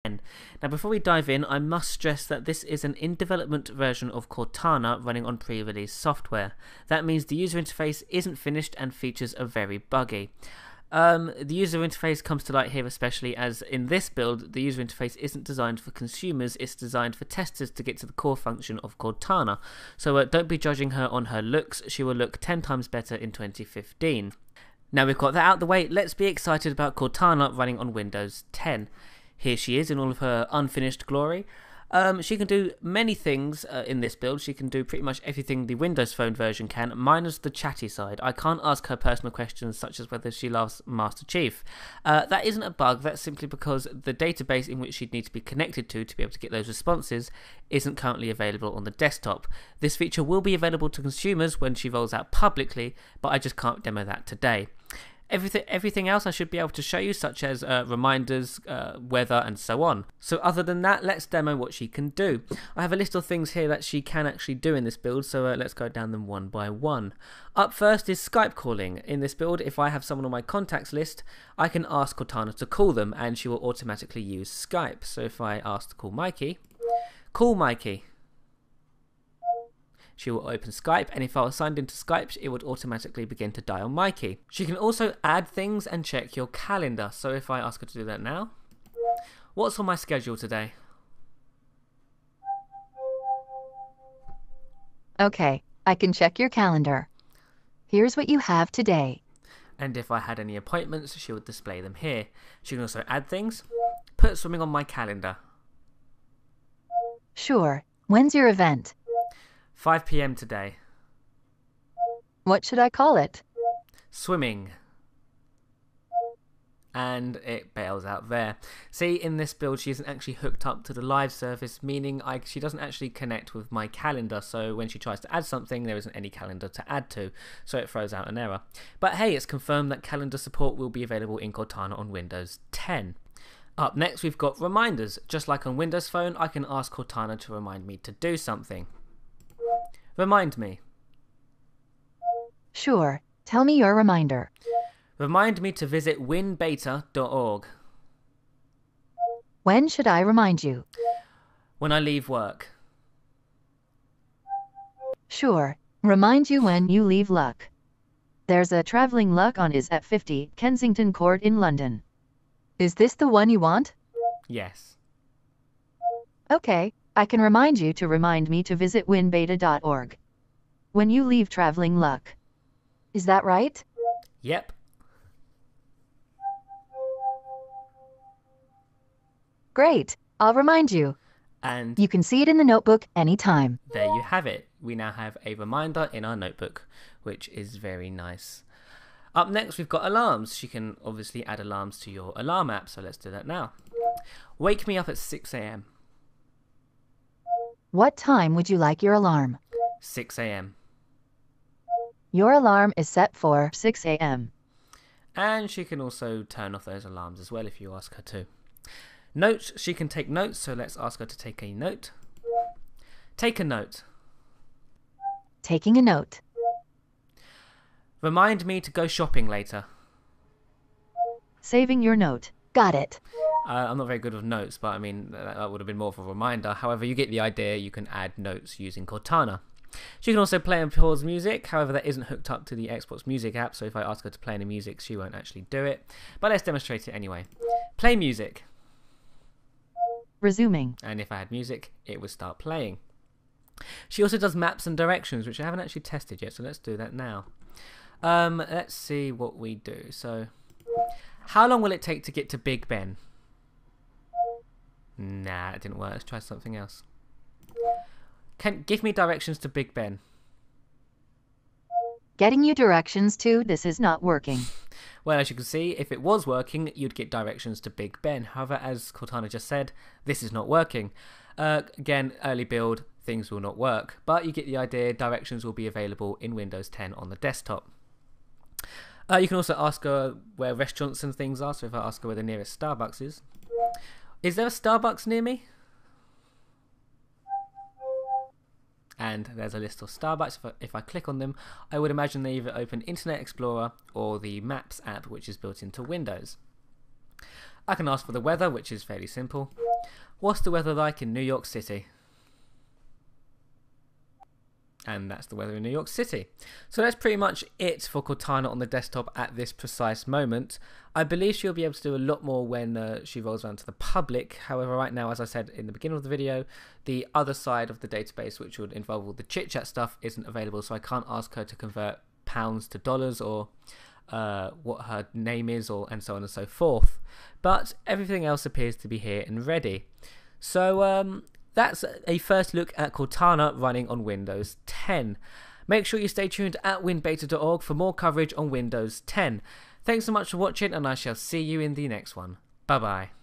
Now before we dive in, I must stress that this is an in-development version of Cortana running on pre-release software. That means the user interface isn't finished and features are very buggy. The user interface comes to light here especially as in this build, the user interface isn't designed for consumers, it's designed for testers to get to the core function of Cortana. So don't be judging her on her looks, she will look 10 times better in 2015. Now we've got that out of the way, let's be excited about Cortana running on Windows 10. Here she is in all of her unfinished glory. She can do many things in this build. She can do pretty much everything the Windows Phone version can, minus the chatty side. I can't ask her personal questions such as whether she loves Master Chief. That isn't a bug, that's simply because the database in which she'd need to be connected to be able to get those responses isn't currently available on the desktop. This feature will be available to consumers when she rolls out publicly, but I just can't demo that today. Everything else I should be able to show you, such as reminders, weather, and so on. So other than that, let's demo what she can do. I have a list of things here that she can actually do in this build, so let's go down them one by one. Up first is Skype calling. In this build, if I have someone on my contacts list, I can ask Cortana to call them, and she will automatically use Skype. So if I ask to call Mikey, call Mikey. She will open Skype, and if I was signed into Skype, it would automatically begin to dial Mikey. She can also add things and check your calendar. So if I ask her to do that now, what's on my schedule today? Okay, I can check your calendar. Here's what you have today. And if I had any appointments, she would display them here. She can also add things. Put swimming on my calendar. Sure. When's your event? 5 PM today. What should I call it? Swimming. And it bails out there. See, in this build she isn't actually hooked up to the live service, meaning she doesn't actually connect with my calendar, so when she tries to add something there isn't any calendar to add to, so it throws out an error. But hey, it's confirmed that calendar support will be available in Cortana on Windows 10. Up next we've got reminders. Just like on Windows Phone, I can ask Cortana to remind me to do something. Remind me. Sure. Tell me your reminder. Remind me to visit winbeta.org. When should I remind you? When I leave work. Sure. Remind you when you leave Luck. There's a travelling Luck on is at 50 Kensington Court in London. Is this the one you want? Yes. Okay. I can remind you to remind me to visit winbeta.org. When you leave traveling Luck. Is that right? Yep. Great. I'll remind you. And you can see it in the notebook anytime. There you have it. We now have a reminder in our notebook, which is very nice. Up next we've got alarms. She can obviously add alarms to your alarm app, so let's do that now. Wake me up at 6 AM. What time would you like your alarm? 6 AM. Your alarm is set for 6 AM. And she can also turn off those alarms as well if you ask her to. Notes, she can take notes, so let's ask her to take a note. Take a note. Taking a note. Remind me to go shopping later. Saving your note. Got it. I'm not very good with notes, but I mean, that would have been more of a reminder. However, you get the idea, you can add notes using Cortana. She can also play and pause music, however that isn't hooked up to the Xbox Music app, so if I ask her to play any music, she won't actually do it. But let's demonstrate it anyway. Play music. Resuming. And if I had music, it would start playing. She also does maps and directions, which I haven't actually tested yet, so let's do that now. Let's see what we do. So, how long will it take to get to Big Ben? Nah, it didn't work. Let's try something else. Give me directions to Big Ben. Getting you directions to this is not working. Well, as you can see, if it was working, you'd get directions to Big Ben. However, as Cortana just said, this is not working. Again, early build, things will not work. But you get the idea, directions will be available in Windows 10 on the desktop. You can also ask her where restaurants and things are. So if I ask her where the nearest Starbucks is there a Starbucks near me? And there's a list of Starbucks. If I click on them, I would imagine they either open Internet Explorer or the Maps app, which is built into Windows. I can ask for the weather, which is fairly simple. What's the weather like in New York City? And that's the weather in New York City. So that's pretty much it for Cortana on the desktop at this precise moment. I believe she'll be able to do a lot more when she rolls around to the public. However, right now, as I said in the beginning of the video, the other side of the database, which would involve all the chit-chat stuff, isn't available. So I can't ask her to convert pounds to dollars or what her name is and so on and so forth. But everything else appears to be here and ready. So that's a first look at Cortana running on Windows 10. Make sure you stay tuned at winbeta.org for more coverage on Windows 10. Thanks so much for watching, and I shall see you in the next one. Bye bye.